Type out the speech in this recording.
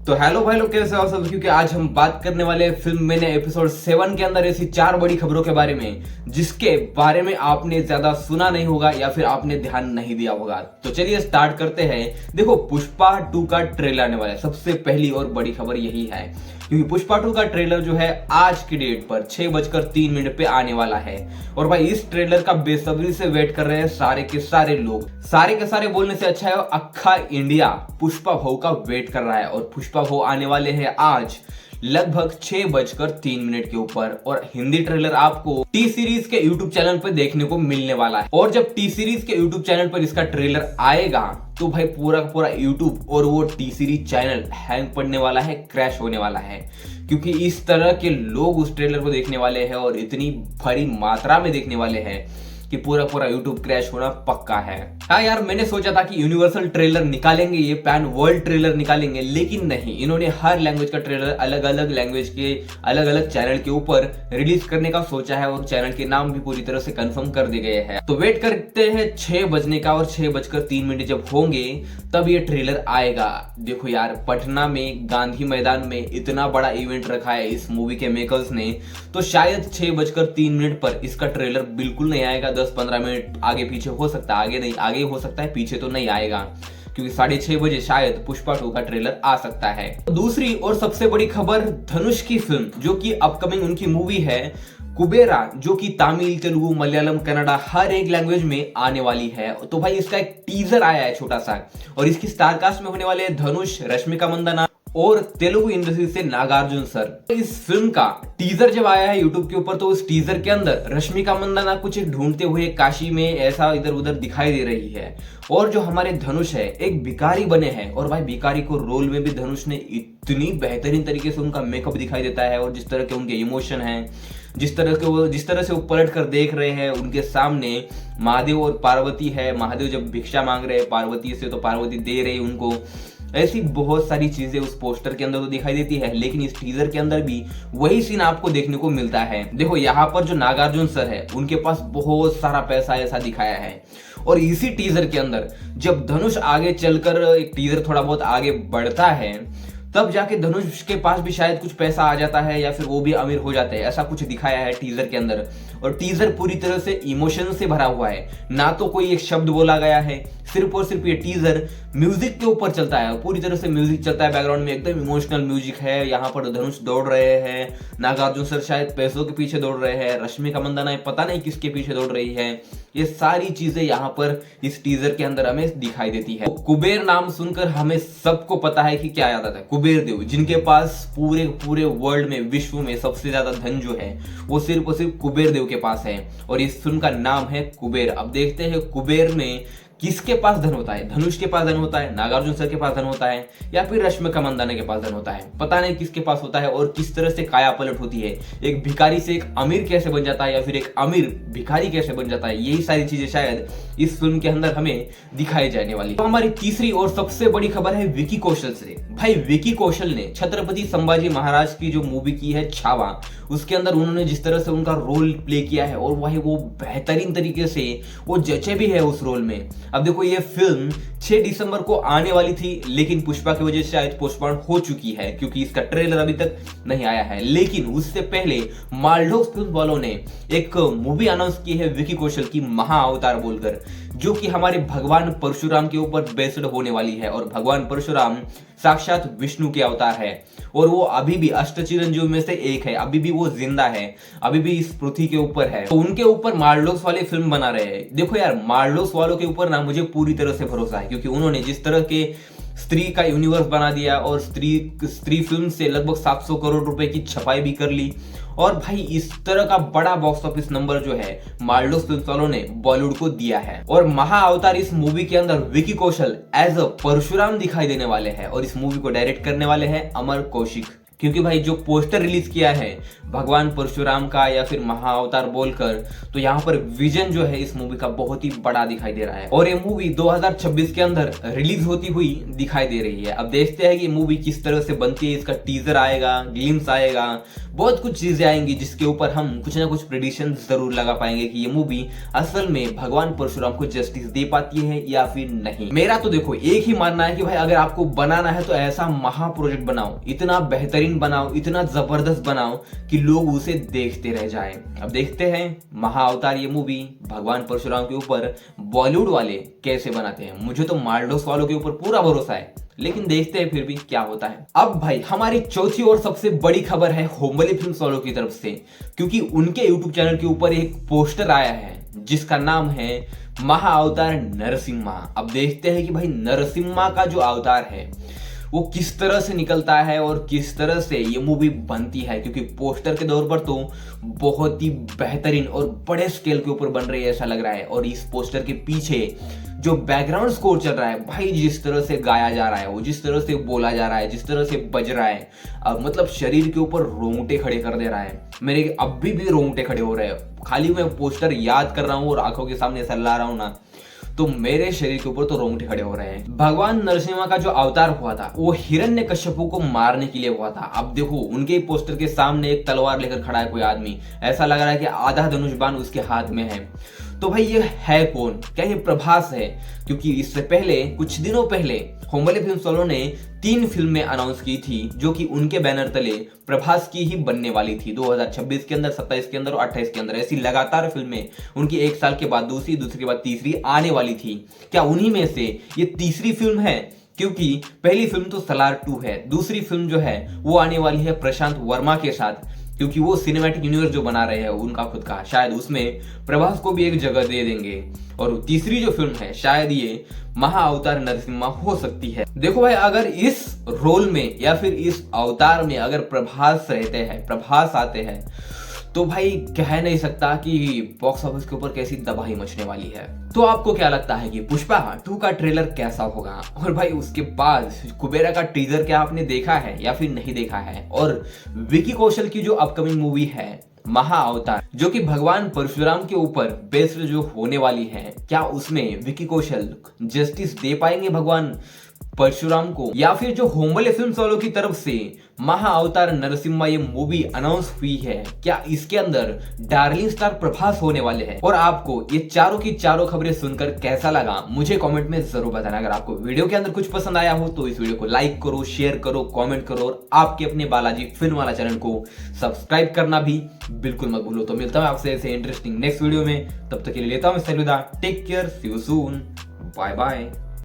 तो हेलो भाई लोग, कैसे हो सब। क्योंकि आज हम बात करने वाले हैं फिल्म मैंने एपिसोड 7 के अंदर ऐसी 4 बड़ी खबरों के बारे में जिसके बारे में आपने ज्यादा सुना नहीं होगा या फिर आपने ध्यान नहीं दिया होगा। तो चलिए स्टार्ट करते हैं। देखो, पुष्पा 2 का ट्रेलर आने वाला है। सबसे पहली और बड़ी खबर यही है क्योंकि पुष्पा 2 का ट्रेलर जो है आज की डेट पर 6:03 पे आने वाला है। और भाई इस ट्रेलर का बेसब्री से वेट कर रहे हैं सारे के सारे लोग। सारे के सारे बोलने से अच्छा है अक्खा इंडिया पुष्पा भाऊ का वेट कर रहा है। और पुष्पा भाऊ आने वाले हैं आज लगभग 6:03 के ऊपर। और हिंदी ट्रेलर आपको टी सीरीज के यूट्यूब चैनल पर देखने को मिलने वाला है। और जब टी सीरीज के यूट्यूब चैनल पर इसका ट्रेलर आएगा तो भाई पूरा का पूरा यूट्यूब और वो टी सीरीज चैनल हैंग पड़ने वाला है, क्रैश होने वाला है। क्योंकि इस तरह के लोग उस ट्रेलर को देखने वाले हैं और इतनी बड़ी मात्रा में देखने वाले हैं कि पूरा पूरा यूट्यूब क्रैश होना पक्का है। हाँ यार, मैंने सोचा था कि यूनिवर्सल ट्रेलर निकालेंगे, ये पैन वर्ल्ड ट्रेलर निकालेंगे, लेकिन नहीं, इन्होंने हर लैंग्वेज का ट्रेलर अलग अलग लैंग्वेज के अलग अलग चैनल के ऊपर रिलीज करने का सोचा है। और चैनल के नाम भी पूरी तरह से कंफर्म कर दिए गए हैं। तो वेट करते हैं 6 बजने का। और 6:03 जब होंगे तब ये ट्रेलर आएगा। देखो यार, पटना में गांधी मैदान में इतना बड़ा इवेंट रखा है इस मूवी के मेकर्स ने, तो शायद 6:03 पर इसका ट्रेलर बिल्कुल नहीं आएगा। 10-15 मिनट आगे पीछे हो सकता है, आगे नहीं, आगे हो सकता है, पीछे तो नहीं आएगा। क्योंकि 6:30 बजे शायद पुष्पा 2 का ट्रेलर आ सकता है। दूसरी और सबसे बड़ी खबर, धनुष की फिल्म जो कि अपकमिंग उनकी मूवी है कुबेरा, जो कि तमिल, तेलुगु, मलयालम, कन्नड़ा हर एक लैंग्वेज में आने वाली है। तो भाई इसका एक टीजर आया है छोटा सा। और इसकी स्टारकास्ट में होने वाले धनुष, रश्मिका मंदाना और तेलुगु इंडस्ट्री से नागार्जुन सर। इस फिल्म का टीजर जब आया है यूट्यूब के ऊपर तो उस टीजर के अंदर रश्मिका मंदाना कुछ एक ढूंढते हुए काशी में ऐसा इधर उधर दिखाई दे रही है। और जो हमारे धनुष है एक भिखारी बने हैं। और भाई भिखारी को रोल में भी धनुष ने इतनी बेहतरीन तरीके से उनका मेकअप दिखाई देता है। और जिस तरह के उनके इमोशन हैं, जिस तरह से वो पलट कर देख रहे हैं, उनके सामने महादेव और पार्वती है। महादेव जब भिक्षा मांग रहे हैं पार्वती से तो पार्वती दे रही उनको। ऐसी बहुत सारी चीजें उस पोस्टर के अंदर तो दिखाई देती है, लेकिन इस टीजर के अंदर भी वही सीन आपको देखने को मिलता है। देखो यहाँ पर जो नागार्जुन सर है उनके पास बहुत सारा पैसा ऐसा दिखाया है। और इसी टीजर के अंदर जब धनुष आगे चलकर एक टीजर थोड़ा बहुत आगे बढ़ता है तब जाके धनुष के पास भी शायद कुछ पैसा आ जाता है या फिर वो भी अमीर हो जाते हैं, ऐसा कुछ दिखाया है टीजर के अंदर। और टीजर पूरी तरह से इमोशन से भरा हुआ है, ना तो कोई एक शब्द बोला गया है, सिर्फ और सिर्फ ये टीजर म्यूजिक के ऊपर चलता है। पूरी तरह से म्यूजिक चलता है बैकग्राउंड में, एकदम इमोशनल म्यूजिक है। यहाँ पर धनुष दौड़ रहे हैं, नागार्जुन सर शायद पैसों के पीछे दौड़ रहे हैं, रश्मिका मंदाना पता नहीं किसके पीछे दौड़ रही है। ये सारी चीजें यहाँ पर इस टीजर के अंदर हमें दिखाई देती है। कुबेर नाम सुनकर हमें सबको पता है कि क्या याद आता है, कुबेर देव, जिनके पास पूरे पूरे वर्ल्ड में, विश्व में सबसे ज्यादा धन जो है वो सिर्फ और सिर्फ कुबेर देव के पास है। और इस फिल्म का नाम है कुबेर। अब देखते हैं कुबेर में किसके पास धन होता है। धनुष के पास धन होता है, नागार्जुन सर के पास धन होता है, या फिर रश्मिका मंदाना के पास धन होता है। पता नहीं किसके पास होता है और किस तरह से काया पलट होती है। एक भिखारी से एक अमीर कैसे बन जाता है या फिर एक अमीर भिखारी कैसे बन जाता है, यही सारी चीजें शायद इस फिल्म के अंदर हमें दिखाई जाने वाली। तो हमारी तीसरी और सबसे बड़ी खबर है विकी कौशल से। भाई विकी कौशल ने छत्रपति संभाजी महाराज की जो मूवी की है छावा, उसके अंदर उन्होंने जिस तरह से उनका रोल प्ले किया है और वही वो बेहतरीन तरीके से वो जचे भी है उस रोल में। अब देखो ये फिल्म 6 दिसंबर को आने वाली थी, लेकिन पुष्पा की वजह से शायद पोस्टपोन हो चुकी है क्योंकि इसका ट्रेलर अभी तक नहीं आया है। लेकिन उससे पहले माल्डो फिल्म वालों ने एक मूवी अनाउंस की है विकी कौशल की, महा अवतार बोलकर, जो कि हमारे भगवान परशुराम के ऊपर बेस्ड होने वाली है। और भगवान परशुराम साक्षात विष्णु के अवतार है और वो अभी भी अष्टचिरंजीव में से एक है, अभी भी वो जिंदा है, अभी भी इस पृथ्वी के ऊपर है। तो उनके ऊपर मार्लोस वाले फिल्म बना रहे हैं। देखो यार, मार्लोस वालों के ऊपर ना मुझे पूरी तरह से भरोसा है क्योंकि उन्होंने जिस तरह के स्त्री का यूनिवर्स बना दिया और स्त्री फिल्म से लगभग 700 करोड़ रुपए की छपाई भी कर ली। और भाई इस तरह का बड़ा बॉक्स ऑफिस नंबर जो है मार्लोस फिल्म वालों ने बॉलीवुड को दिया है। और महा अवतार इस मूवी के अंदर विकी कौशल एज अ परशुराम दिखाई देने वाले हैं। और इस मूवी को डायरेक्ट करने वाले हैं अमर कौशिक। क्योंकि भाई जो पोस्टर रिलीज किया है भगवान परशुराम का या फिर महाअवतार बोलकर, तो यहाँ पर विजन जो है इस मूवी का बहुत ही बड़ा दिखाई दे रहा है। और ये मूवी 2026 के अंदर रिलीज होती हुई दिखाई दे रही है। अब देखते हैं कि मूवी किस तरह से बनती है। इसका टीजर आएगा, ग्लिम्स आएगा, बहुत कुछ चीजें आएंगी जिसके ऊपर हम कुछ ना कुछ प्रेडिक्शन जरूर लगा पाएंगे कि ये मूवी असल में भगवान परशुराम को जस्टिस दे पाती है या फिर नहीं। मेरा तो देखो एक ही मानना है कि भाई अगर आपको बनाना है तो ऐसा महा प्रोजेक्ट बनाओ, इतना बेहतरीन बनाओ, इतना जबरदस्त बनाओ कि लोग उसे देखते रह जाएं। अब देखते हैं महाअवतार ये मूवी भगवान परशुराम के ऊपर बॉलीवुड वाले कैसे बनाते हैं। मुझे तो मार्डोस वालों के ऊपर पूरा भरोसा है, लेकिन देखते हैं फिर भी क्या होता है। अब भाई हमारी चौथी और सबसे बड़ी खबर है बाहुबली फिल्म्स वालों की तरफ से, क्योंकि उनके यूट्यूब चैनल के ऊपर एक पोस्टर आया है जिसका नाम है महाअवतार नरसिम्हा। अब देखते हैं कि भाई नरसिम्हा का जो अवतार है वो किस तरह से निकलता है और किस तरह से ये मूवी बनती है, क्योंकि पोस्टर के दौर पर तो बहुत ही बेहतरीन और बड़े स्केल के ऊपर बन रही है ऐसा लग रहा है। और इस पोस्टर के पीछे जो बैकग्राउंड स्कोर चल रहा है भाई, जिस तरह से गाया जा रहा है, वो जिस तरह से बोला जा रहा है, जिस तरह से बज रहा है, अब मतलब शरीर के ऊपर रोंगटे खड़े कर दे रहा है। मेरे अभी भी रोंगटे खड़े हो रहे हैं, खाली मैं पोस्टर याद कर रहा हूँ और आंखों के सामने ऐसा ला रहा हूँ ना, तो मेरे शरीर के ऊपर तो रोंगटे खड़े हो रहे हैं। भगवान नरसिम्हा का जो अवतार हुआ था वो हिरण्यकश्यपु को मारने के लिए हुआ था। अब देखो उनके पोस्टर के सामने एक तलवार लेकर खड़ा है कोई आदमी, ऐसा लग रहा है कि आधा धनुष बाण उसके हाथ में है। तो भाई ये है कौन? क्या ये प्रभास है? क्योंकि इससे पहले कुछ दिनों पहले बाहुबली फिल्म्स वालों ने 3 फिल्में अनाउंस की थी जो कि उनके बैनर तले प्रभास की ही बनने वाली थी। 2026 के अंदर, 27 के अंदर और 28 के अंदर ऐसी लगातार फिल्में उनकी एक साल के बाद दूसरी के बाद तीसरी आने वाली थी। क्या उन्हीं में से ये तीसरी फिल्म है? क्योंकि पहली फिल्म तो सलार 2 है, दूसरी फिल्म जो है वो आने वाली है प्रशांत वर्मा के साथ, क्योंकि वो सिनेमैटिक यूनिवर्स जो बना रहे हैं उनका खुद का, शायद उसमें प्रभास को भी एक जगह दे देंगे। और तीसरी जो फिल्म है शायद ये महाअवतार नरसिम्हा हो सकती है। देखो भाई अगर इस रोल में या फिर इस अवतार में अगर प्रभास रहते हैं, प्रभास आते हैं, तो भाई कह नहीं सकता कि बॉक्स ऑफिस के ऊपर कैसी तबाही मचने वाली है। तो आपको क्या लगता है कि पुष्पा 2 का ट्रेलर कैसा होगा? और भाई उसके बाद कुबेरा का टीजर क्या आपने देखा है या फिर नहीं देखा है? और विकी कौशल की जो अपकमिंग मूवी है महाअवतार, जो कि भगवान परशुराम के ऊपर बेस्ड जो होने वाली है, क्या उसमें विकी कौशल जस्टिस दे पाएंगे भगवान परशुराम को? या फिर जो बाहुबली फिल्म्स वालों की तरफ से महाअवतार नरसिम्हा ये मूवी अनाउंस हुई है, क्या इसके अंदर डार्लिंग स्टार प्रभास होने वाले हैं? और आपको ये चारों की चारों खबरें सुनकर कैसा लगा मुझे कमेंट में जरूर बताना। अगर आपको वीडियो के अंदर कुछ पसंद आया हो तो इस वीडियो को लाइक करो, शेयर करो, कमेंट करो और आपके अपने बालाजी फिल्म वाला चैनल को सब्सक्राइब करना भी बिल्कुल मत भूलो। तो मिलता हूं आपसे ऐसे इंटरेस्टिंग नेक्स्ट वीडियो में, तब तक के लिए लेता हूं मैं अलविदा। Take care, see you soon, bye bye.